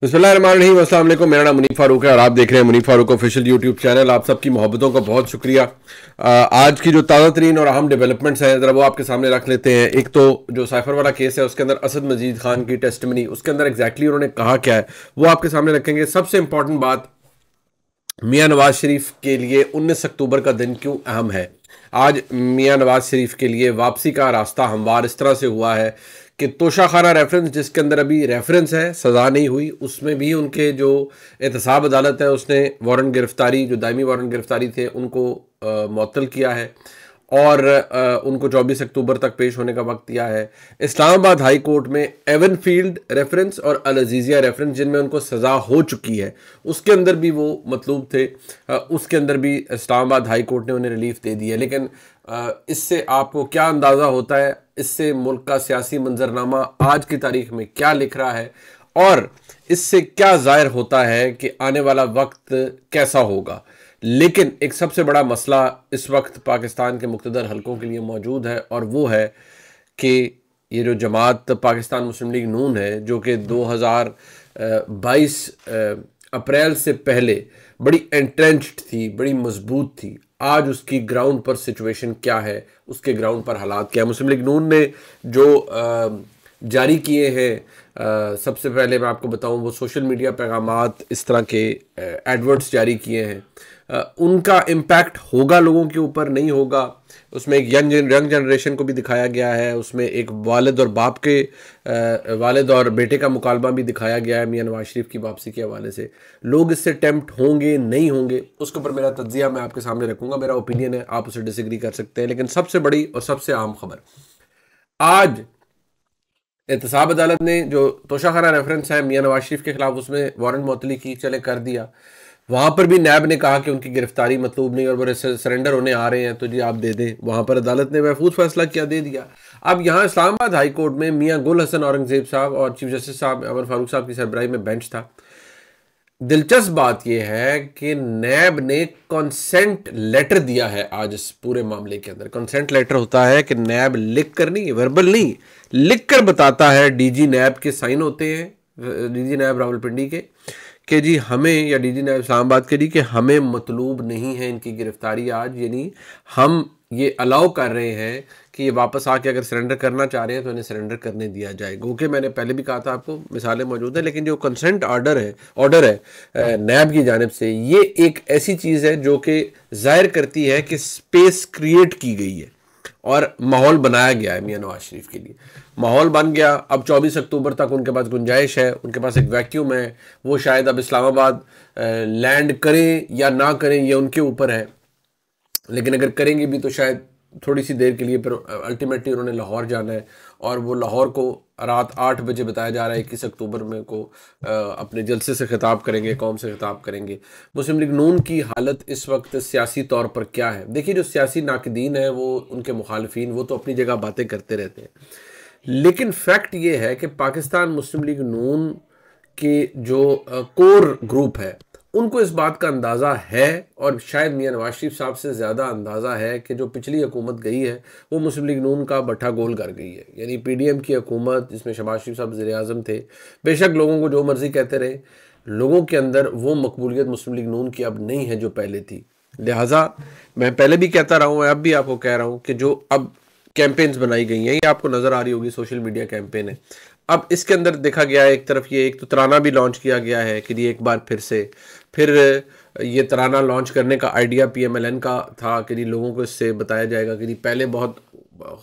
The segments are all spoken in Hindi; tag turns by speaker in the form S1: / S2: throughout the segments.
S1: बिस्मिल्लाहिर्रहमानिर्रहीम। अस्सलाम वालेकुम। मेरा नाम मुनीफ फारूक है और आप देख रहे हैं Munif Farooq official YouTube channel. आप सबकी मोहब्बतों का बहुत शुक्रिया। आज की जो ताज़ा तरीन और अहम डेवलपमेंट्स हैं ज़रा वो आपके सामने रख लेते हैं। एक तो जो साइफर वाला केस है उसके अंदर असद मजीद खान की टेस्टिमनी, उसके अंदर एग्जैक्टली उन्होंने कहा क्या है वो आपके सामने रखेंगे। सबसे इंपॉर्टेंट बात, मियाँ नवाज शरीफ के लिए 19 अक्टूबर का दिन क्यों अहम है। आज मियाँ नवाज शरीफ के लिए वापसी का रास्ता हमवार इस तरह से हुआ है कि तोशाखाना रेफरेंस, जिसके अंदर अभी रेफरेंस है, सज़ा नहीं हुई, उसमें भी उनके जो एहतसाब अदालत है उसने वारंट गिरफ्तारी, जो दायमी वारंट गिरफ्तारी थे, उनको मुअत्तल किया है और उनको 24 अक्टूबर तक पेश होने का वक्त दिया है। इस्लामाबाद हाई कोर्ट में एवनफील्ड रेफरेंस और अल अजीज़िया रेफरेंस, जिनमें उनको सज़ा हो चुकी है, उसके अंदर भी वो मतलूब थे, उसके अंदर भी इस्लामाबाद हाई कोर्ट ने उन्हें रिलीफ दे दी है। लेकिन इससे आपको क्या अंदाज़ा होता है, इससे मुल्क का सियासी मंजरनामा आज की तारीख में क्या लिख रहा है और इससे क्या ज़ाहिर होता है कि आने वाला वक्त कैसा होगा। लेकिन एक सबसे बड़ा मसला इस वक्त पाकिस्तान के मुख्तदर हलकों के लिए मौजूद है और वो है कि ये जो जमात पाकिस्तान मुस्लिम लीग नून है, जो कि 2022 अप्रैल से पहले बड़ी एंट्रेंच्ड थी, बड़ी मजबूत थी, आज उसकी ग्राउंड पर सिचुएशन क्या है, उसके ग्राउंड पर हालात क्या है। मुस्लिम लीग नून ने जो जारी किए हैं, सबसे पहले मैं आपको बताऊं, वो सोशल मीडिया पैगामात, इस तरह के एडवर्ट्स जारी किए हैं, उनका इम्पैक्ट होगा लोगों के ऊपर, नहीं होगा। उसमें एक यंग जनरेशन को भी दिखाया गया है, उसमें एक वालिद और बाप के वालिद और बेटे का मुकालमा भी दिखाया गया है मियाँ नवाज शरीफ की वापसी के हवाले से। लोग इससे टेम्प्ट होंगे, नहीं होंगे, उसके ऊपर मेरा तज्जिया मैं आपके सामने रखूंगा। मेरा ओपिनियन है, आप उसे डिसएग्री कर सकते हैं। लेकिन सबसे बड़ी और सबसे अहम खबर, आज एहतसाब अदालत ने जो तोशाखाना रेफरेंस है मियाँ नवाज शरीफ के खिलाफ, उसमें वारंट मुअत्तली की, चले कर दिया। वहां पर भी नैब ने कहा कि उनकी गिरफ्तारी मतलूब नहीं और वो सरेंडर होने आ रहे हैं, तो जी आप दे दें। वहां पर अदालत ने महफूज फैसला किया, दे दिया। अब यहाँ इस्लामाबाद हाई कोर्ट में मियाँ गुल हसन औरंगजेब साहब और चीफ जस्टिस साहब अमर फारूक साहब की सरबराही में बेंच था। दिलचस्प बात यह है कि नैब ने कंसेंट लेटर दिया है आज इस पूरे मामले के अंदर। कंसेंट लेटर होता है कि नैब लिख कर नहीं, वर्बल नहीं, लिख कर बताता है, डीजी नैब के साइन होते हैं, डीजी नैब रावलपिंडी के, कि जी हमें, या डीजी नैब इस्लामाबाद के जी, कि हमें मतलूब नहीं है इनकी गिरफ्तारी आज, यानी हम ये अलाउ कर रहे हैं कि ये वापस आके अगर सरेंडर करना चाह रहे हैं तो इन्हें सरेंडर करने दिया जाए। क्योंकि मैंने पहले भी कहा था आपको, मिसालें मौजूद है, लेकिन जो कंसेंट ऑर्डर है नैब की जानिब से, ये एक ऐसी चीज़ है जो कि जाहिर करती है कि स्पेस क्रिएट की गई है और माहौल बनाया गया है मियाँ नवाज शरीफ के लिए। माहौल बन गया। अब 24 अक्टूबर तक उनके पास गुंजाइश है, उनके पास एक वैक्यूम है। वो शायद अब इस्लामाबाद लैंड करें या ना करें, ये उनके ऊपर है। लेकिन अगर करेंगे भी तो शायद थोड़ी सी देर के लिए, फिर अल्टीमेटली उन्होंने लाहौर जाना है और वो लाहौर को रात 8 बजे बताया जा रहा है 21 अक्टूबर में को अपने जलसे से खिताब करेंगे, कौम से खिताब करेंगे। मुस्लिम लीग नून की हालत इस वक्त सियासी तौर पर क्या है? देखिए, जो सियासी नाकदीन है, वो उनके मुखालफीन, वो तो अपनी जगह बातें करते रहते हैं, लेकिन फैक्ट ये है कि पाकिस्तान मुस्लिम लीग नून के जो कोर ग्रुप है, उनको इस बात का अंदाज़ा है, और शायद मियाँ नवाज शरीफ साहब से ज़्यादा अंदाज़ा है कि जो पिछली हुकूमत गई है वो मुस्लिम लीग नून का बट्ठा गोल कर गई है। यानी पीडीएम की हुकूमत, जिसमें शहबाज शरीफ साहब वज़ीर-ए-आज़म थे, बेशक लोगों को जो मर्ज़ी कहते रहे, लोगों के अंदर वो मकबूलियत मुस्लिम लीग नून की अब नहीं है जो पहले थी। लिहाजा मैं पहले भी कहता रहा हूँ, अब भी आपको कह रहा हूँ कि जो अब कैंपेन्स बनाई गई हैं, ये आपको नज़र आ रही होगी, सोशल मीडिया कैंपेन है। अब इसके अंदर देखा गया है, एक तरफ ये एक तो तराना भी लॉन्च किया गया है कि एक बार फिर ये तराना लॉन्च करने का आइडिया पीएमएलएन का था कि लोगों को इससे बताया जाएगा कि पहले बहुत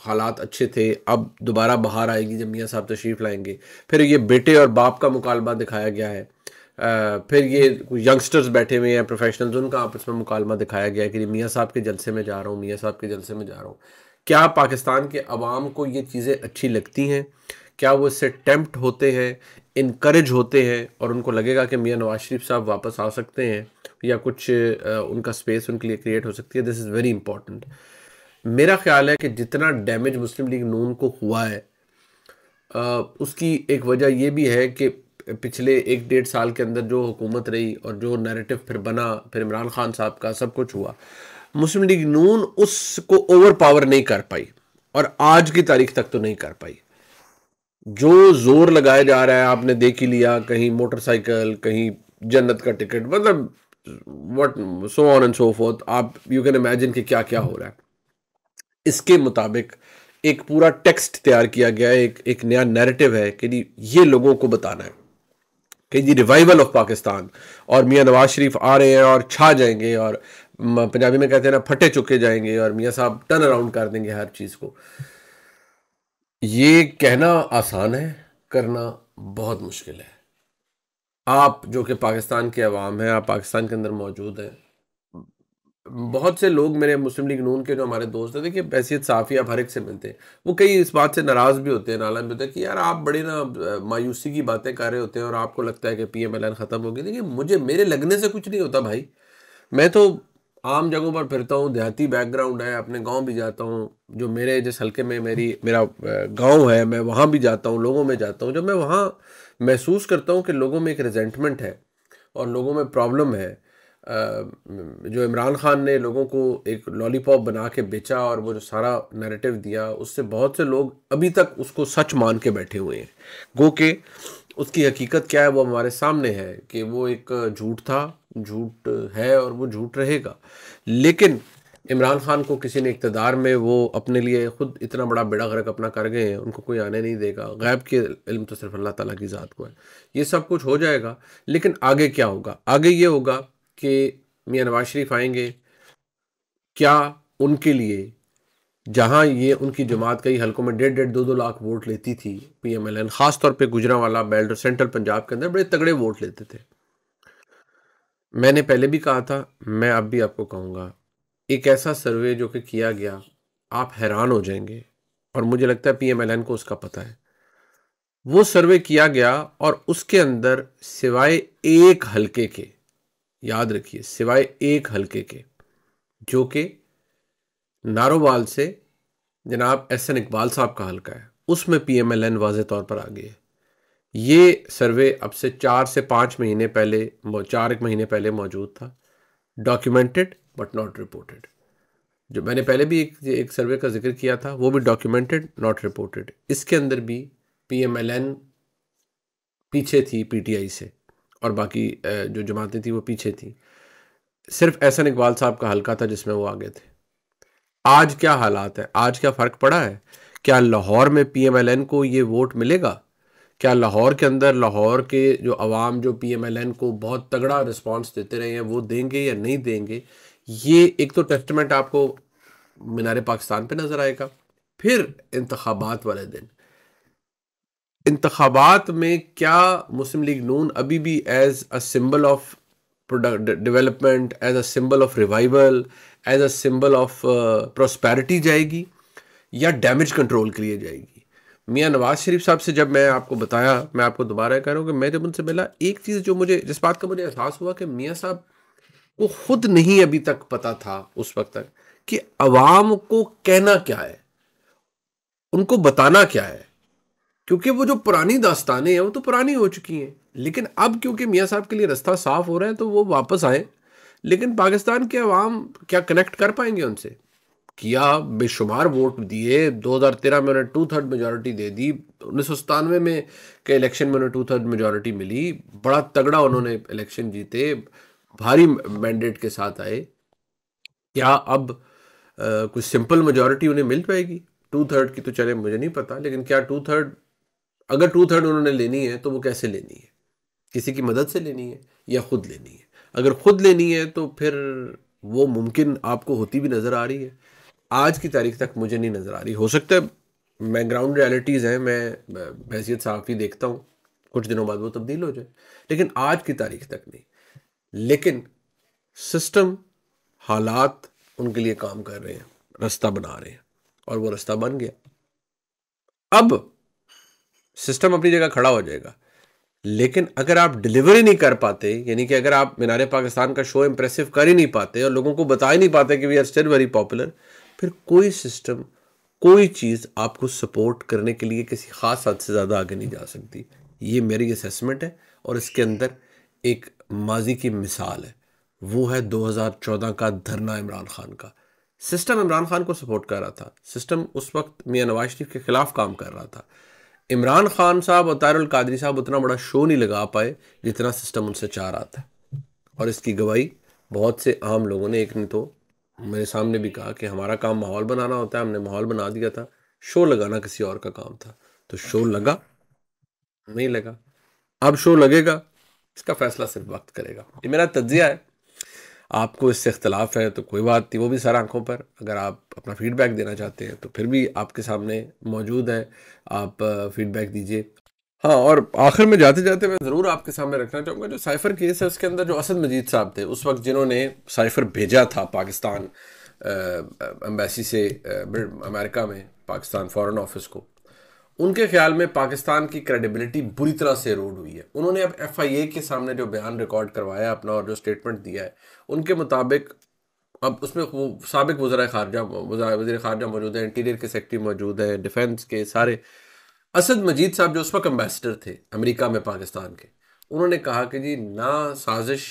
S1: हालात अच्छे थे, अब दोबारा बहार आएगी जब मियाँ साहब तशरीफ़ लाएंगे। फिर ये बेटे और बाप का मुकालमा दिखाया गया है। फिर ये यंगस्टर्स बैठे हुए हैं, प्रोफेशनल्स, उनका आपस में मुकालमा दिखाया गया है कि मियाँ साहब के जलसे में जा रहा हूँ, मियाँ साहब के जलसे में जा रहा हूँ। क्या पाकिस्तान के अवाम को ये चीज़ें अच्छी लगती हैं? क्या वो इससे टेम्प्ट होते हैं, इनकरेज होते हैं और उनको लगेगा कि मियाँ नवाज शरीफ साहब वापस आ सकते हैं या कुछ उनका स्पेस उनके लिए क्रिएट हो सकती है? This is very important. मेरा ख्याल है कि जितना डैमेज मुस्लिम लीग नून को हुआ है, उसकी एक वजह यह भी है कि पिछले 1-1.5 साल के अंदर जो हुकूमत रही और जो नैरेटिव फिर बना, फिर इमरान खान साहब का सब कुछ हुआ, मुस्लिम लीग नून उसको ओवर पावर नहीं कर पाई और आज की तारीख तक तो नहीं कर पाई। जो जोर लगाया जा रहा है, आपने देख ही लिया, कहीं मोटरसाइकिल, कहीं जन्नत का टिकट, मतलब what so on and so fourth, आप यू कैन इमेजिन कि क्या क्या हो रहा है। इसके मुताबिक एक पूरा टेक्स्ट तैयार किया गया है, एक नया नैरेटिव है कि जी ये लोगों को बताना है कि जी रिवाइवल ऑफ पाकिस्तान, और मियाँ नवाज शरीफ आ रहे हैं और छा जाएंगे, और पंजाबी में कहते हैं ना, फटे चुके जाएंगे, और मियाँ साहब टर्न अराउंड कर देंगे हर चीज़ को। ये कहना आसान है, करना बहुत मुश्किल है। आप जो कि पाकिस्तान के अवाम हैं, आप पाकिस्तान के अंदर मौजूद हैं, बहुत से लोग मेरे मुस्लिम लीग नून के जो हमारे दोस्त हैं, देखिए हैसियत साफ़ी आप हर एक से मिलते हैं, वो कई इस बात से नाराज़ भी होते हैं, नाला भी होते हैं कि यार आप बड़ी ना मायूसी की बातें कर रहे होते हैं और आपको लगता है कि PMLN ख़त्म होगी। देखिए मुझे, मेरे लगने से कुछ नहीं होता भाई। मैं तो आम जगहों पर फिरता हूँ, देहाती बैकग्राउंड है, अपने गांव भी जाता हूँ, जो मेरे जिस हल्के में मेरा गांव है, मैं वहाँ भी जाता हूँ, लोगों में जाता हूँ। जब मैं वहाँ महसूस करता हूँ कि लोगों में एक रिजेंटमेंट है और लोगों में प्रॉब्लम है, जो इमरान खान ने लोगों को एक लॉलीपॉप बना के बेचा और वो जो सारा नैरेटिव दिया, उससे बहुत से लोग अभी तक उसको सच मान के बैठे हुए हैं। गो के उसकी हकीकत क्या है वो हमारे सामने है कि वो एक झूठ था, झूठ है और वो झूठ रहेगा। लेकिन इमरान खान को किसी ने इक़्तिदार में, वो अपने लिए खुद इतना बड़ा बेड़ा गर्क अपना कर गए हैं, उनको कोई आने नहीं देगा। गैब के इल्म तो सिर्फ अल्लाह ताला की ज़ात को है। ये सब कुछ हो जाएगा, लेकिन आगे क्या होगा? आगे ये होगा कि मियाँ नवाज शरीफ आएंगे, क्या उनके लिए, जहां ये उनकी जमात कई हलकों में 1.5-2 लाख वोट लेती थी, PMLN खासतौर पे गुजरांवाला बेल्ट और सेंट्रल पंजाब के अंदर बड़े तगड़े वोट लेते थे। मैंने पहले भी कहा था, मैं अब भी आपको कहूँगा, एक ऐसा सर्वे जो कि किया गया, आप हैरान हो जाएंगे, और मुझे लगता है PMLN को उसका पता है। वो सर्वे किया गया और उसके अंदर सिवाय एक हलके के, याद रखिए, सिवाय एक हलके के, जो कि नारोवाल से जनाब SN इकबाल साहब का हलका है, उसमें PMLN वाज़े तौर पर आ गई है। ये सर्वे अब से 4 से 5 महीने पहले, 4 एक महीने पहले मौजूद था। Documented but not reported. जो मैंने पहले भी एक सर्वे का जिक्र किया था, वो भी डॉक्यूमेंटेड नॉट रिपोर्टेड। इसके अंदर भी PMLN पीछे थी PTI से, और बाकी जो जमातें थी वो पीछे थी। सिर्फ SN इकबाल साहब का हलका था जिसमें वो आगे थे। आज क्या हालात है? आज क्या फ़र्क पड़ा है? क्या लाहौर में PMLN को ये वोट मिलेगा? क्या लाहौर के अंदर लाहौर के जो अवाम जो PMLN को बहुत तगड़ा रिस्पांस देते रहे हैं, वो देंगे या नहीं देंगे? ये एक तो टेस्टमेंट आपको मीनार पाकिस्तान पे नज़र आएगा। फिर इंतखाबात वाले दिन, इंतखाबात में क्या मुस्लिम लीग नून अभी भी as a symbol of development, as a symbol of revival, as a symbol of prosperity जाएगी, या डैमेज कंट्रोल के लिए जाएगी? मियाँ नवाज शरीफ साहब से जब मैं आपको बताया, मैं आपको दोबारा कह रहा हूँ कि मैं जब उनसे मिला, एक चीज़ जो मुझे, जिस बात का मुझे एहसास हुआ कि मियाँ साहब को खुद नहीं अभी तक पता था उस वक्त तक कि अवाम को कहना क्या है, उनको बताना क्या है। क्योंकि वो जो पुरानी दास्तानें हैं वो तो पुरानी हो चुकी हैं, लेकिन अब क्योंकि मियाँ साहब के लिए रास्ता साफ हो रहा है तो वो वापस आए। लेकिन पाकिस्तान के अवाम क्या कनेक्ट कर पाएंगे उनसे? किया, बेशुमार वोट दिए, 2013 में उन्हें 2/3 मेजोरिटी दे दी, 1997 में के इलेक्शन में उन्हें 2/3 मेजोरिटी मिली, बड़ा तगड़ा उन्होंने इलेक्शन जीते, भारी मैंडेट के साथ आए। क्या अब कुछ सिंपल मेजोरिटी उन्हें मिल पाएगी 2/3 की? तो चले, मुझे नहीं पता, लेकिन क्या 2/3, अगर 2/3 उन्होंने लेनी है तो वो कैसे लेनी है? किसी की मदद से लेनी है या खुद लेनी है? अगर खुद लेनी है तो फिर वो मुमकिन आपको होती भी नज़र आ रही है? आज की तारीख तक मुझे नहीं नज़र आ रही। हो सकता है, मैं ग्राउंड रियलिटीज़ हैं, मैं हैसियत साफ़ी देखता हूँ, कुछ दिनों बाद वो तब्दील हो जाए, लेकिन आज की तारीख तक नहीं। लेकिन सिस्टम, हालात उनके लिए काम कर रहे हैं, रास्ता बना रहे हैं, और वो रास्ता बन गया। अब सिस्टम अपनी जगह खड़ा हो जाएगा, लेकिन अगर आप डिलीवरी नहीं कर पाते, यानी कि अगर आप मीनार पाकिस्तान का शो इंप्रेसिव कर ही नहीं पाते और लोगों को बता ही नहीं पाते कि we are still very popular, फिर कोई सिस्टम, कोई चीज़ आपको सपोर्ट करने के लिए किसी खास हद से ज़्यादा आगे नहीं जा सकती। ये मेरी असेसमेंट है, और इसके अंदर एक माजी की मिसाल है, वो है 2014 का धरना इमरान खान का। सिस्टम इमरान खान को सपोर्ट कर रहा था, सिस्टम उस वक्त मियाँ नवाज शरीफ के खिलाफ काम कर रहा था। इमरान खान साहब और तारिक कादरी साहब उतना बड़ा शो नहीं लगा पाए जितना सिस्टम उनसे चाह रहा था, और इसकी गवाही बहुत से आम लोगों ने, एक ने तो मेरे सामने भी कहा कि हमारा काम माहौल बनाना होता है, हमने माहौल बना दिया था, शो लगाना किसी और का काम था। तो शो लगा नहीं लगा, अब शो लगेगा, इसका फैसला सिर्फ वक्त करेगा। ये मेरा तज्जिया है, आपको इससे इख्तलाफ है तो कोई बात नहीं, वो भी सर आंखों पर। अगर आप अपना फीडबैक देना चाहते हैं तो फिर भी आपके सामने मौजूद है, आप फीडबैक दीजिए। हाँ, और आखिर में जाते जाते मैं ज़रूर आपके सामने रखना चाहूँगा, जो साइफ़र केस है उसके अंदर जो असद मजीद साहब थे उस वक्त, जिन्होंने साइफ़र भेजा था पाकिस्तान एम्बेसी से अमेरिका में, पाकिस्तान फ़ॉरेन ऑफिस को, उनके ख्याल में पाकिस्तान की क्रेडिबिलिटी बुरी तरह से एरोड हुई है। उन्होंने अब FIA के सामने जो बयान रिकॉर्ड करवाया अपना और जो स्टेटमेंट दिया है, उनके मुताबिक अब उसमें वो साबिक वज़ीर ख़ारजा मौजूद है, इंटीरियर के सेक्रेटरी मौजूद है, डिफेंस के सारे। असद मजीद साहब जो उस वक्त एम्बेसडर थे अमेरिका में पाकिस्तान के, उन्होंने कहा कि जी ना साजिश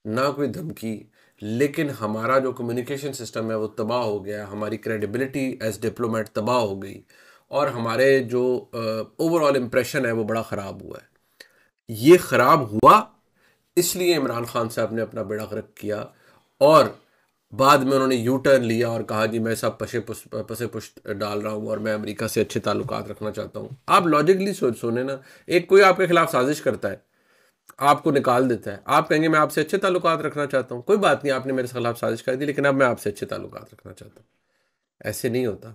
S1: ना कोई धमकी, लेकिन हमारा जो कम्युनिकेशन सिस्टम है वो तबाह हो गया, हमारी क्रेडिबिलिटी एज डिप्लोमेट तबाह हो गई, और हमारे जो ओवरऑल इम्प्रेशन है वो बड़ा ख़राब हुआ है। ये ख़राब हुआ इसलिए इमरान खान साहब ने अपना बेड़ा गर्क किया, और बाद में उन्होंने यू टर्न लिया और कहा कि मैं सब पसे पुश्त डाल रहा हूँ और मैं अमेरिका से अच्छे ताल्लुकात रखना चाहता हूँ। आप लॉजिकली सुने ना, एक कोई आपके खिलाफ साजिश करता है, आपको निकाल देता है, आप कहेंगे मैं आपसे अच्छे ताल्लुकात रखना चाहता हूँ, कोई बात नहीं, आपने मेरे खिलाफ साजिश कर दी लेकिन अब मैं आपसे अच्छे ताल्लुकात रखना चाहता हूँ। ऐसे नहीं होता,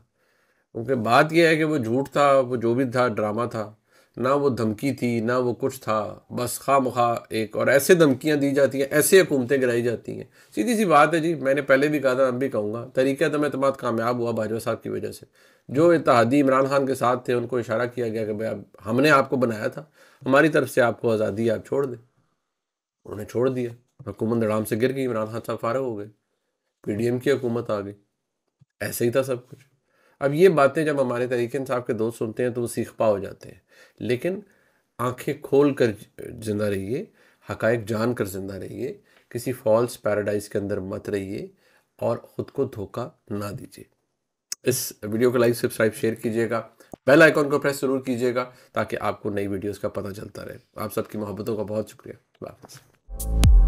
S1: क्योंकि बात यह है कि वो झूठ था, वो जो भी था ड्रामा था, ना वो धमकी थी ना वो कुछ था, बस खामखा एक, और ऐसे धमकियां दी जाती हैं, ऐसे हुकूमतें गिराई जाती हैं। सीधी सी बात है जी, मैंने पहले भी कहा था, अब भी कहूँगा, तरीका तो मैं तुम्हारा कामयाब हुआ बाजवा साहब की वजह से। जो इत्तेहादी इमरान खान के साथ थे उनको इशारा किया गया कि भाई अब हमने आपको बनाया था, हमारी तरफ से आपको आज़ादी है, आप छोड़ दें। उन्होंने छोड़ दिया, हुकूमत आराम से गिर गई, इमरान खान साहब फारग हो गए, PDM की हुकूमत आ गई। ऐसे ही था सब कुछ। अब ये बातें जब हमारे तरीके इंसाफ के दोस्त सुनते हैं तो वो सीखपा हो जाते हैं, लेकिन आंखें खोल कर जिंदा रहिए, हकायक जान कर जिंदा रहिए, किसी फॉल्स पैराडाइज के अंदर मत रहिए और ख़ुद को धोखा ना दीजिए। इस वीडियो को लाइक सब्सक्राइब शेयर कीजिएगा, बेल आइकॉन को प्रेस ज़रूर कीजिएगा ताकि आपको नई वीडियोस का पता चलता रहे। आप सबकी मोहब्बतों का बहुत शुक्रिया। बाय।